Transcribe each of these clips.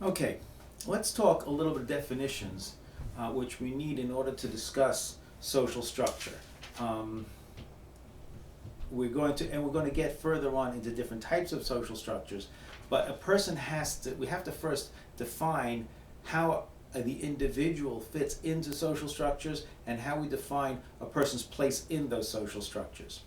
Okay, let's talk a little bit of definitions, which we need in order to discuss social structure. Um, we're going to get further on into different types of social structures, but we have to first define how the individual fits into social structures and how we define a person's place in those social structures.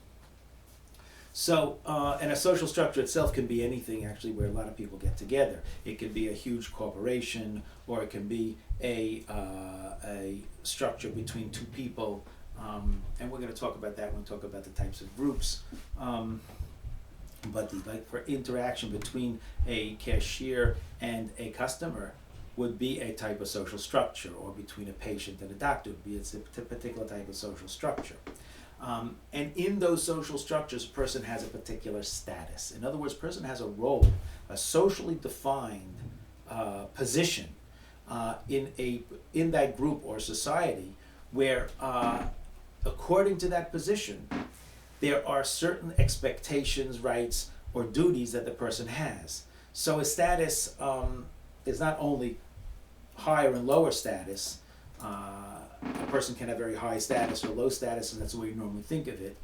So, and a social structure itself can be anything actually where a lot of people get together. It can be a huge corporation, or it can be a structure between two people. And we're going to talk about that when we talk about the types of groups. But like for interaction between a cashier and a customer would be a type of social structure, or between a patient and a doctor would be a particular type of social structure. And in those social structures, a person has a particular status. In other words, a person has a role, a socially defined position in that group or society, where, according to that position, there are certain expectations, rights, or duties that the person has. So a status is not only higher and lower status. A person can have very high status or low status, and that's the way you normally think of it.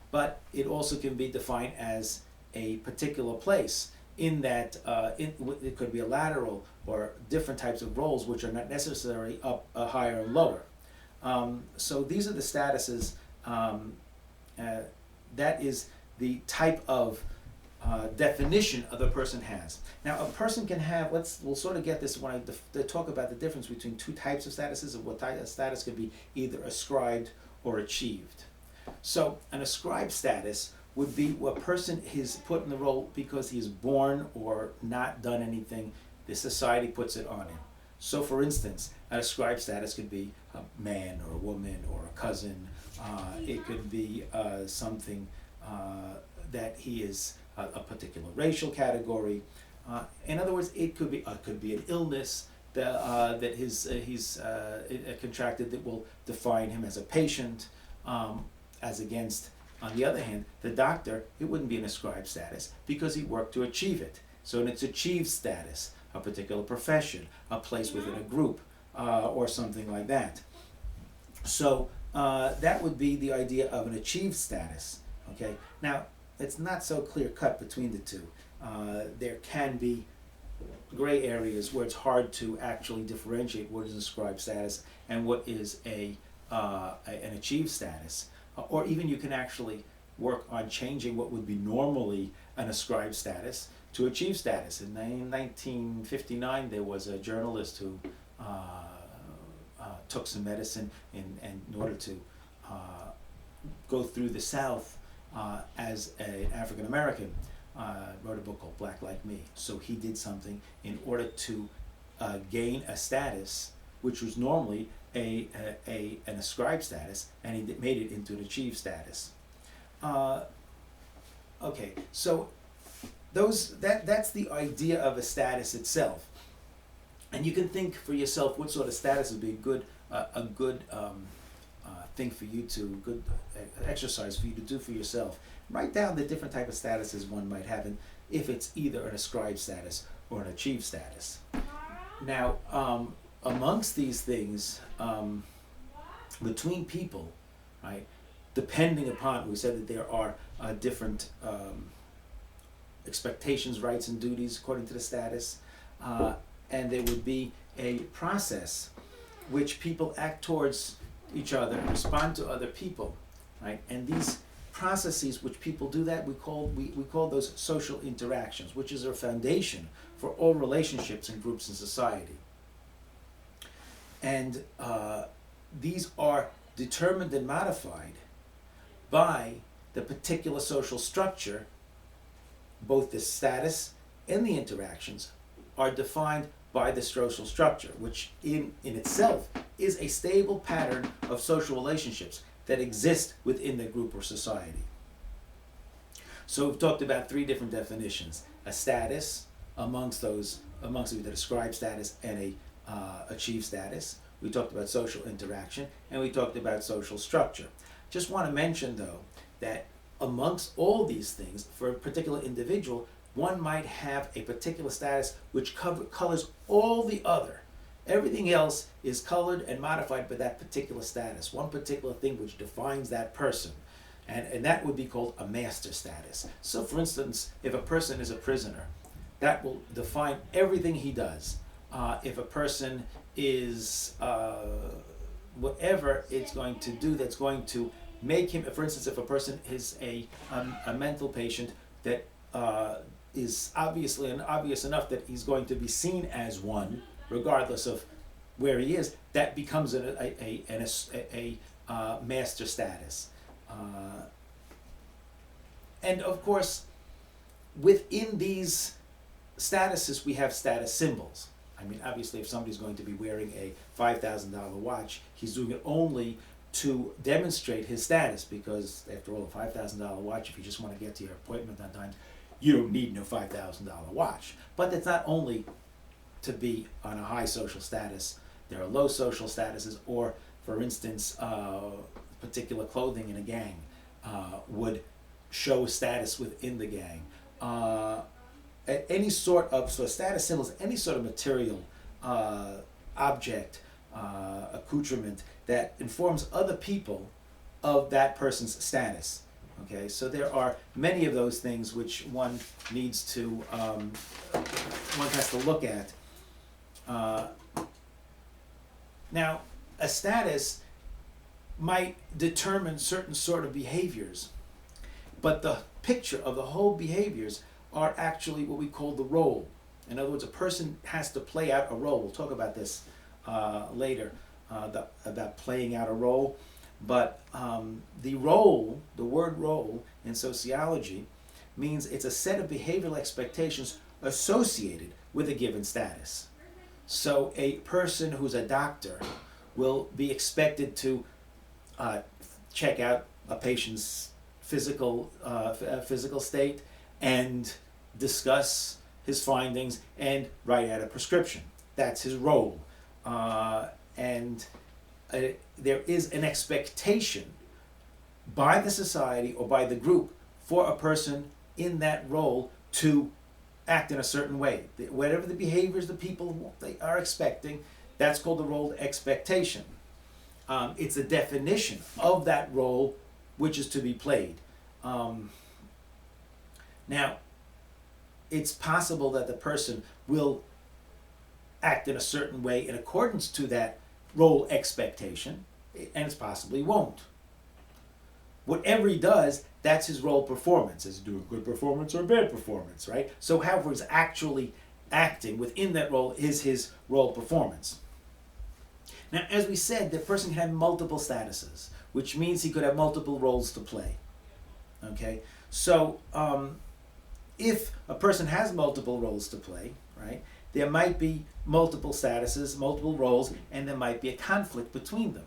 But it also can be defined as a particular place in that it could be a lateral or different types of roles, which are not necessarily up higher and lower. So these are the statuses. That is the type of definition of a person has. Now, a person can have, we'll sort of get this when I talk about the difference between two types of statuses, and what type of status can be either ascribed or achieved. So an ascribed status would be where a person is put in the role because he is born or not done anything. The society puts it on him. So for instance, an ascribed status could be a man or a woman or a cousin. It could be something that he is a particular racial category. In other words, it could be an illness that he's contracted that will define him as a patient, as against, on the other hand, the doctor, it wouldn't be an ascribed status because he worked to achieve it. So in its achieved status, a particular profession, a place within a group, or something like that. So that would be the idea of an achieved status. Okay. Now, it's not so clear cut between the two. There can be gray areas where it's hard to actually differentiate what is ascribed status and what is an achieved status. Or even you can actually work on changing what would be normally an ascribed status to achieved status. In 1959, there was a journalist who took some medicine in order to go through the South as an African American. Wrote a book called Black Like Me. So he did something in order to gain a status which was normally an ascribed status, and he made it into an achieved status. Okay, so that's the idea of a status itself, and you can think for yourself what sort of status would be a good thing for you to good exercise for you to do for yourself. Write down the different type of statuses one might have, and if it's either an ascribed status or an achieved status. Now, amongst these things, between people, right, depending upon, we said that there are different expectations, rights, and duties according to the status, and there would be a process which people act towards each other, respond to other people, right? And these processes which people do that, we call those social interactions, which is a foundation for all relationships and groups in society. And these are determined and modified by the particular social structure. Both the status and the interactions are defined by the social structure, which in itself is a stable pattern of social relationships that exist within the group or society. So we've talked about three different definitions: a status amongst the described status and a achieved status. We talked about social interaction, and we talked about social structure. Just want to mention, though, that amongst all these things, for a particular individual, one might have a particular status which colors all the other. Everything else is colored and modified by that particular status, one particular thing which defines that person. And that would be called a master status. So for instance, if a person is a prisoner, that will define everything he does. If a person is whatever it's going to do that's going to make him, for instance, if a person is a mental patient that is obvious enough that he's going to be seen as one, regardless of where he is, that becomes a master status. And of course, within these statuses, we have status symbols. I mean, obviously, if somebody's going to be wearing a $5,000 watch, he's doing it only to demonstrate his status, because after all, a $5,000 watch, if you just want to get to your appointment on time, you don't need no $5,000 watch. But it's not only to be on a high social status. There are low social statuses, or, for instance, particular clothing in a gang would show status within the gang. Any sort of status symbols, any sort of material object, accoutrement that informs other people of that person's status. Okay, so there are many of those things which one needs to, one has to look at. Now, a status might determine certain sort of behaviors, but the picture of the whole behaviors are actually what we call the role. In other words, a person has to play out a role. We'll talk about this later, about playing out a role. But the role, the word role in sociology, means it's a set of behavioral expectations associated with a given status. So a person who's a doctor will be expected to check out a patient's physical state and discuss his findings and write out a prescription. That's his role. And there is an expectation by the society or by the group for a person in that role to act in a certain way. Whatever the behaviors the people they are expecting, that's called the role expectation. It's a definition of that role which is to be played. Now, it's possible that the person will act in a certain way in accordance to that role expectation, and it's possibly won't. Whatever he does, that's his role performance. Is he doing good performance or bad performance, right? So however he's actually acting within that role is his role performance. Now, as we said, the person can have multiple statuses, which means he could have multiple roles to play. Okay? So if a person has multiple roles to play, right, there might be multiple statuses, multiple roles, and there might be a conflict between them.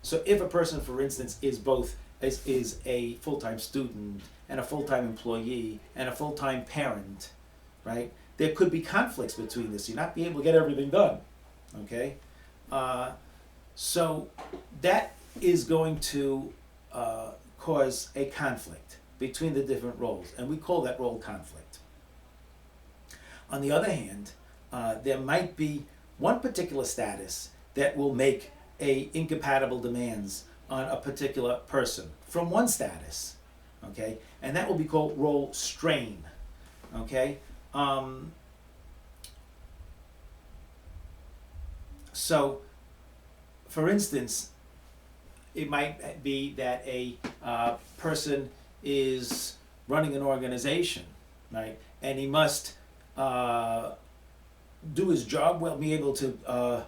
So if a person, for instance, is a full-time student and a full-time employee and a full-time parent, right, there could be conflicts between this. You'll not be able to get everything done. Okay? So that is going to cause a conflict between the different roles, and we call that role conflict. On the other hand, there might be one particular status that will make incompatible demands on a particular person from one status, okay, and that will be called role strain, okay. So, for instance, it might be that a person is running an organization, right, and he must do his job well, be able to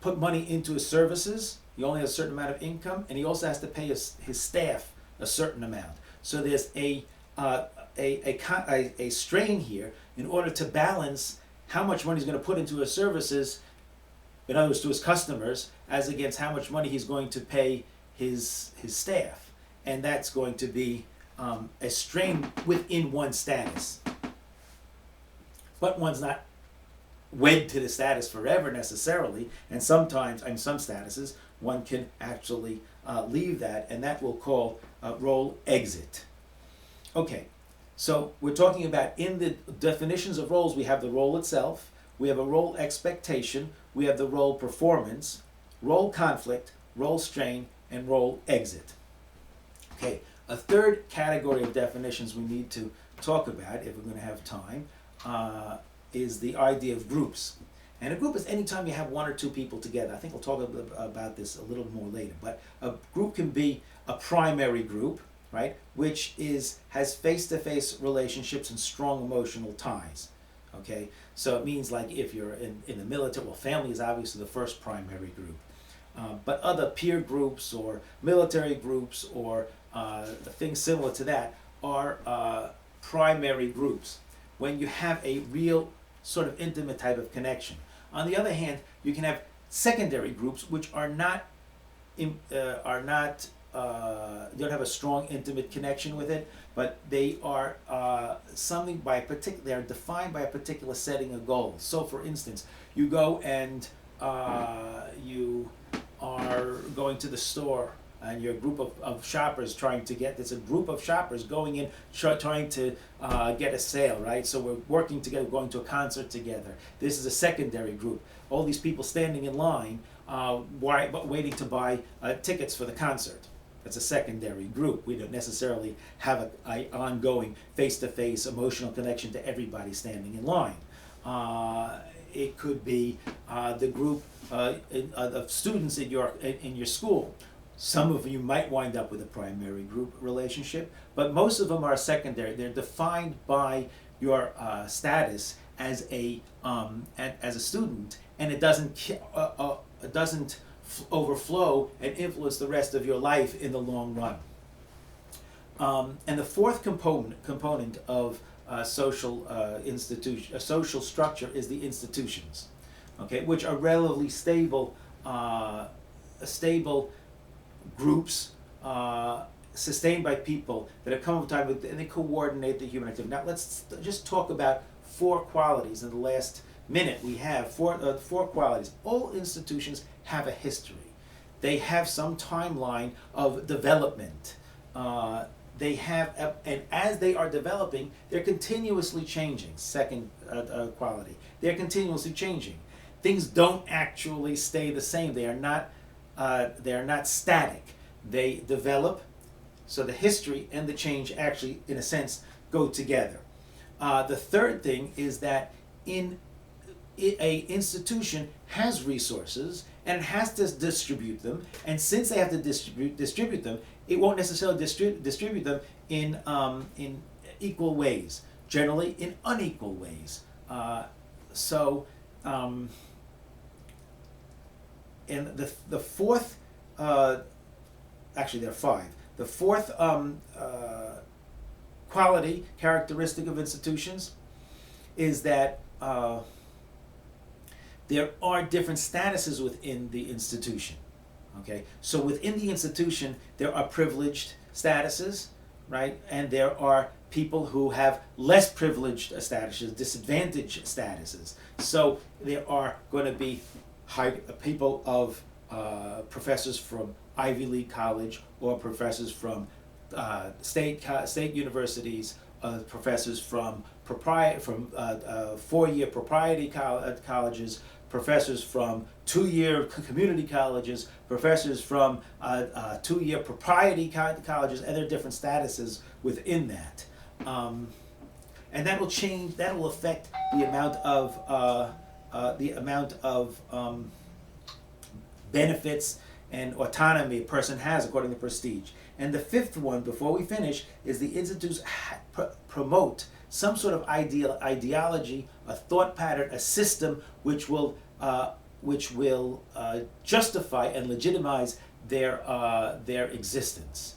put money into his services. He only has a certain amount of income, and he also has to pay his staff a certain amount. So there's a strain here in order to balance how much money he's going to put into his services, in other words, to his customers, as against how much money he's going to pay his staff. And that's going to be a strain within one status. But one's not wed to the status forever necessarily, and sometimes, in some statuses, one can actually leave that, and that we'll call role exit. Okay, so we're talking about in the definitions of roles, we have the role itself, we have a role expectation, we have the role performance, role conflict, role strain, and role exit. Okay, a third category of definitions we need to talk about, if we're going to have time, is the idea of groups. And a group is anytime you have one or two people together. I think we'll talk about this a little more later. But a group can be a primary group, right, which has face-to-face relationships and strong emotional ties. Okay, so it means like if you're in the military, well, family is obviously the first primary group. But other peer groups or military groups or things similar to that are primary groups when you have a real sort of intimate type of connection. On the other hand, you can have secondary groups which are not you don't have a strong intimate connection with it, but they are something by they are defined by a particular setting of goals. So, for instance, you go and you are going to the store, and you're a group of shoppers there's a group of shoppers going in trying to get a sale, right? So we're working together, going to a concert together. This is a secondary group. All these people standing in line waiting to buy tickets for the concert. That's a secondary group. We don't necessarily have an ongoing face-to-face emotional connection to everybody standing in line. It could be the group of students in your school. Some of you might wind up with a primary group relationship, but most of them are secondary. They're defined by your status as a student, and it doesn't overflow and influence the rest of your life in the long run. And the fourth component of social structure is the institutions, okay, which are relatively stable groups sustained by people that have come up with time and they coordinate the human activity. Now let's just talk about four qualities in the last minute. We have four qualities. All institutions have a history. They have some timeline of development. And as they are developing, they're continuously changing. Second quality, they're continuously changing. Things don't actually stay the same. They are not static. They develop, so the history and the change actually, in a sense, go together. The third thing is that an institution has resources and it has to distribute them, and since they have to distribute them, it won't necessarily distribute them in equal ways. Generally, in unequal ways. And the fourth, actually there are five. The fourth characteristic of institutions is that there are different statuses within the institution. Okay, so within the institution there are privileged statuses, right, and there are people who have less privileged statuses, disadvantaged statuses. So there are going to be people of professors from Ivy League college, or professors from state universities, professors from four-year propriety colleges, professors from two-year community colleges, professors from two-year propriety colleges, and there are different statuses within that. And that will change. That will affect the amount of benefits and autonomy a person has according to prestige. And the fifth one, before we finish, is the institutes promote some sort of ideology, a thought pattern, a system which will justify and legitimize their existence.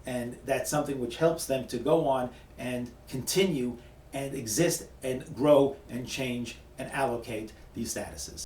And that's something which helps them to go on and continue and exist and grow and change and allocate these statuses.